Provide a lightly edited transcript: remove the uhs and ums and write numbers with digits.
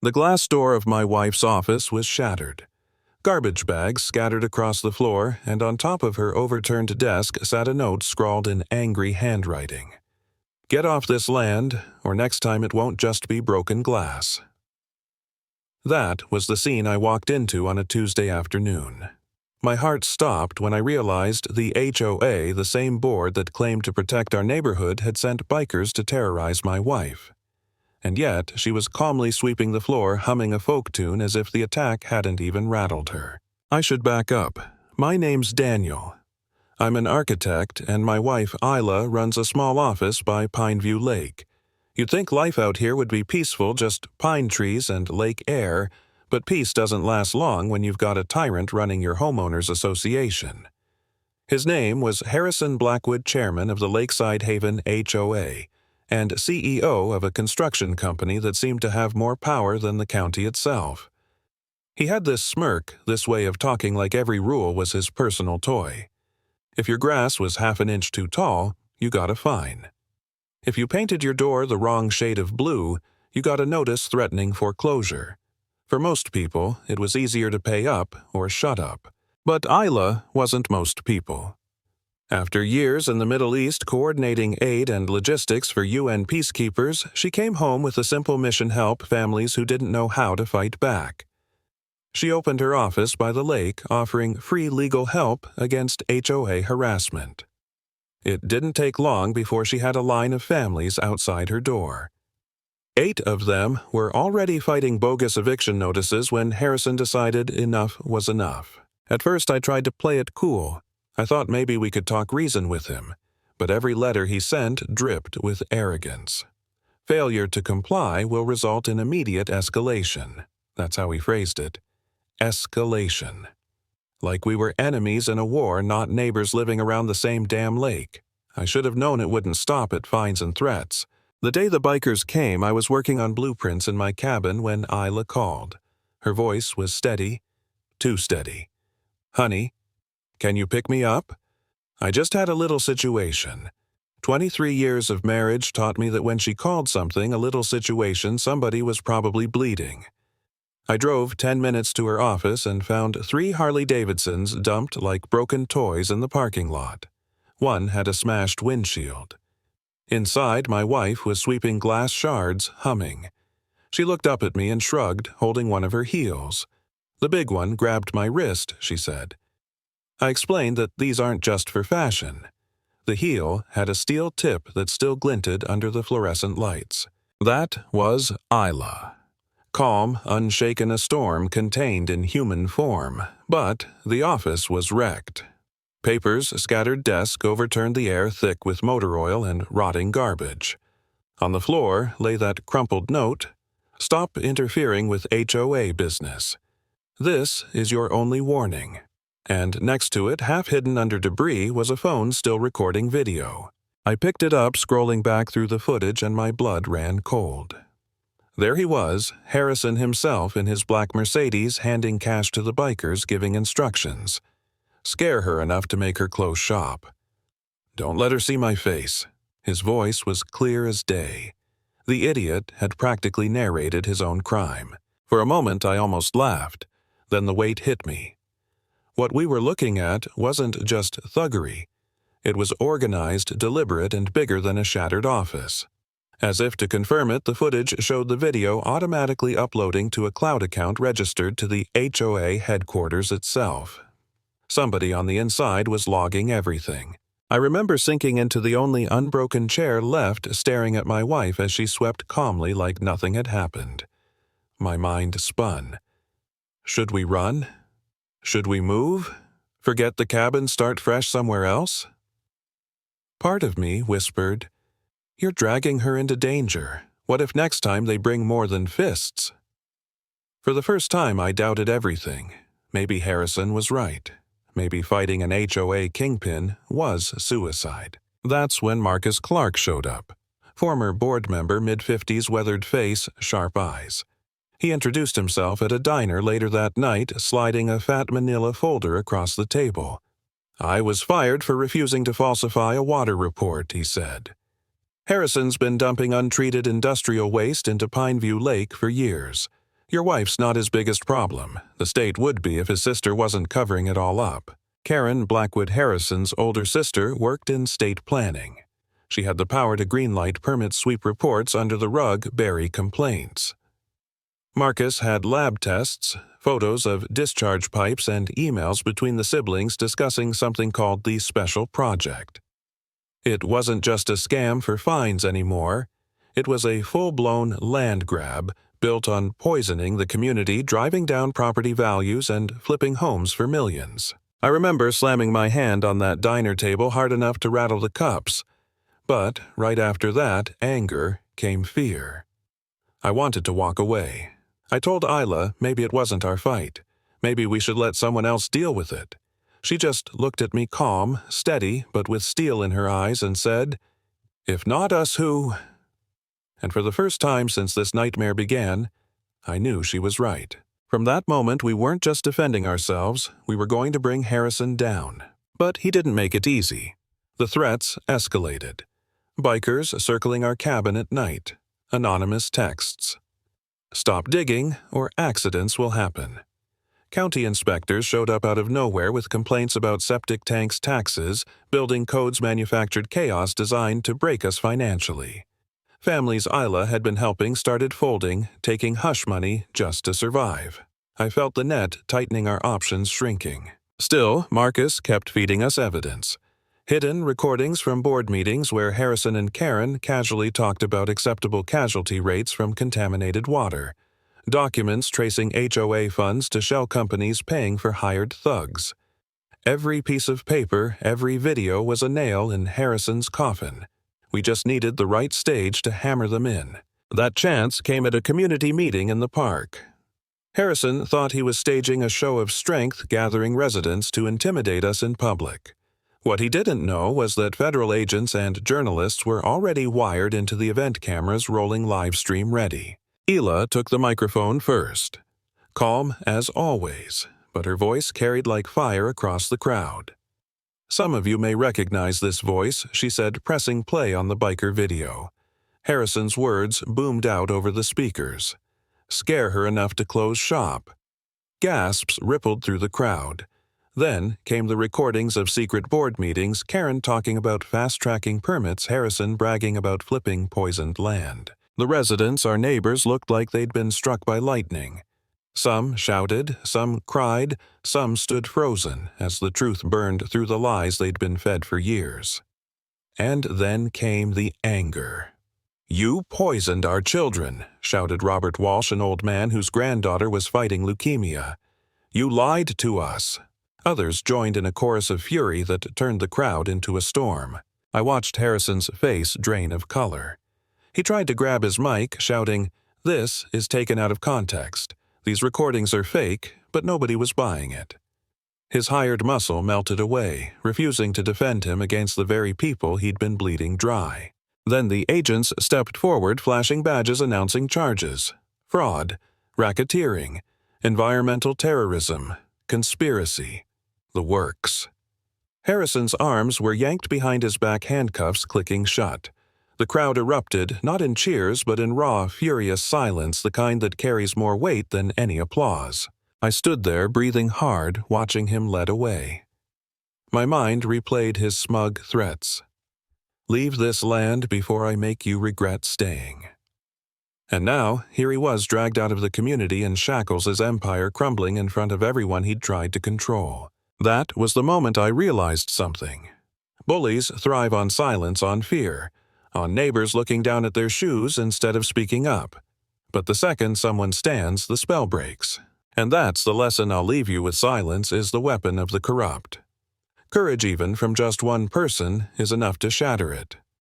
The glass door of my wife's office was shattered. Garbage bags scattered across the floor, and on top of her overturned desk sat a note scrawled in angry handwriting. "Get off this land, or next time it won't just be broken glass." That was the scene I walked into on a Tuesday afternoon. My heart stopped when I realized the HOA, the same board that claimed to protect our neighborhood, had sent bikers to terrorize my wife. And yet she was calmly sweeping the floor, humming a folk tune as if the attack hadn't even rattled her. I should back up. My name's Daniel. I'm an architect, and my wife, Isla, runs a small office by Pineview Lake. You'd think life out here would be peaceful, just pine trees and lake air, but peace doesn't last long when you've got a tyrant running your homeowners association. His name was Harrison Blackwood, chairman of the Lakeside Haven HOA, and CEO of a construction company that seemed to have more power than the county itself. He had this smirk, this way of talking like every rule was his personal toy. If your grass was half an inch too tall, you got a fine. If you painted your door the wrong shade of blue, you got a notice threatening foreclosure. For most people, it was easier to pay up or shut up. But Isla wasn't most people. After years in the Middle East coordinating aid and logistics for UN peacekeepers, she came home with a simple mission: help families who didn't know how to fight back. She opened her office by the lake, offering free legal help against HOA harassment. It didn't take long before she had a line of families outside her door. 8 of them were already fighting bogus eviction notices when Harrison decided enough was enough. At first I tried to play it cool. I thought maybe we could talk reason with him, but every letter he sent dripped with arrogance. Failure to comply will result in immediate escalation. That's how he phrased it. Escalation. Like we were enemies in a war, not neighbors living around the same damn lake. I should have known it wouldn't stop at fines and threats. The day the bikers came, I was working on blueprints in my cabin when Isla called. Her voice was steady, too steady. "Honey, can you pick me up? I just had a little situation." 23 years of marriage taught me that when she called something a little situation, somebody was probably bleeding. I drove 10 minutes to her office and found 3 Harley-Davidsons dumped like broken toys in the parking lot. One had a smashed windshield. Inside, my wife was sweeping glass shards, humming. She looked up at me and shrugged, holding one of her heels. "The big one grabbed my wrist," she said. I explained that these aren't just for fashion. The heel had a steel tip that still glinted under the fluorescent lights. That was Isla. Calm, unshaken, a storm contained in human form, but the office was wrecked. Papers scattered, desk overturned, the air thick with motor oil and rotting garbage. On the floor lay that crumpled note: "Stop interfering with HOA business. This is your only warning." And next to it, half hidden under debris, was a phone still recording video. I picked it up, scrolling back through the footage, and my blood ran cold. There he was, Harrison himself in his black Mercedes, handing cash to the bikers, giving instructions. Scare her enough to make her close shop. "Don't let her see my face." His voice was clear as day. The idiot had practically narrated his own crime. For a moment I almost laughed. Then the weight hit me. What we were looking at wasn't just thuggery. It was organized, deliberate, and bigger than a shattered office. As if to confirm it, the footage showed the video automatically uploading to a cloud account registered to the HOA headquarters itself. Somebody on the inside was logging everything. I remember sinking into the only unbroken chair left, staring at my wife as she swept calmly like nothing had happened. My mind spun. Should we run? Should we move? Forget the cabin, start fresh somewhere else? Part of me whispered, "You're dragging her into danger. What if next time they bring more than fists?" For the first time I doubted everything. Maybe Harrison was right. Maybe fighting an HOA kingpin was suicide. That's when Marcus Clark showed up. Former board member, mid-50s, weathered face, sharp eyes. He introduced himself at a diner later that night, sliding a fat manila folder across the table. "I was fired for refusing to falsify a water report," he said. "Harrison's been dumping untreated industrial waste into Pineview Lake for years. Your wife's not his biggest problem. The state would be if his sister wasn't covering it all up. Karen Blackwood Harrison's older sister worked in state planning. She had the power to greenlight permit sweep reports under the rug bury complaints. Marcus had lab tests, photos of discharge pipes, and emails between the siblings discussing something called the Special Project. It wasn't just a scam for fines anymore. It was a full-blown land grab built on poisoning the community, driving down property values, and flipping homes for millions. I remember slamming my hand on that diner table hard enough to rattle the cups. But right after that anger came fear. I wanted to walk away. I told Isla maybe it wasn't our fight. Maybe we should let someone else deal with it. She just looked at me calm, steady, but with steel in her eyes, and said, "If not us, who?" And for the first time since this nightmare began, I knew she was right. From that moment, we weren't just defending ourselves, we were going to bring Harrison down. But he didn't make it easy. The threats escalated. Bikers circling our cabin at night. Anonymous texts. "Stop digging, or accidents will happen." County inspectors showed up out of nowhere with complaints about septic tanks taxes, building codes manufactured chaos designed to break us financially. Families Isla had been helping started folding, taking hush money just to survive. I felt the net tightening, our options shrinking. Still, Marcus kept feeding us evidence. Hidden recordings from board meetings where Harrison and Karen casually talked about acceptable casualty rates from contaminated water. Documents tracing HOA funds to shell companies paying for hired thugs. Every piece of paper, every video was a nail in Harrison's coffin. We just needed the right stage to hammer them in. That chance came at a community meeting in the park. Harrison thought he was staging a show of strength, gathering residents to intimidate us in public. What he didn't know was that federal agents and journalists were already wired into the event cameras rolling live stream ready. Hila took the microphone first. Calm as always, but her voice carried like fire across the crowd. "Some of you may recognize this voice," she said, pressing play on the biker video. Harrison's words boomed out over the speakers. Scare her enough to close shop. Gasps rippled through the crowd. Then came the recordings of secret board meetings, Karen talking about fast-tracking permits, Harrison bragging about flipping poisoned land. The residents, our neighbors, looked like they'd been struck by lightning. Some shouted, some cried, some stood frozen as the truth burned through the lies they'd been fed for years. And then came the anger. "You poisoned our children," shouted Robert Walsh, an old man whose granddaughter was fighting leukemia. "You lied to us." Others joined in a chorus of fury that turned the crowd into a storm. I watched Harrison's face drain of color. He tried to grab his mic, shouting, "This is taken out of context. These recordings are fake," but nobody was buying it. His hired muscle melted away, refusing to defend him against the very people he'd been bleeding dry. Then the agents stepped forward, flashing badges announcing charges: fraud, racketeering, environmental terrorism, conspiracy, the works. Harrison's arms were yanked behind his back, handcuffs clicking shut. The crowd erupted, not in cheers but in raw, furious silence, the kind that carries more weight than any applause. I stood there, breathing hard, watching him led away. My mind replayed his smug threats. "Leave this land before I make you regret staying." And now, here he was dragged out of the community in shackles, his empire crumbling in front of everyone he'd tried to control. That was the moment I realized something. Bullies thrive on silence, on fear, on neighbors looking down at their shoes instead of speaking up. But the second someone stands, the spell breaks. And that's the lesson I'll leave you with: silence is the weapon of the corrupt. Courage, even from just one person, is enough to shatter it.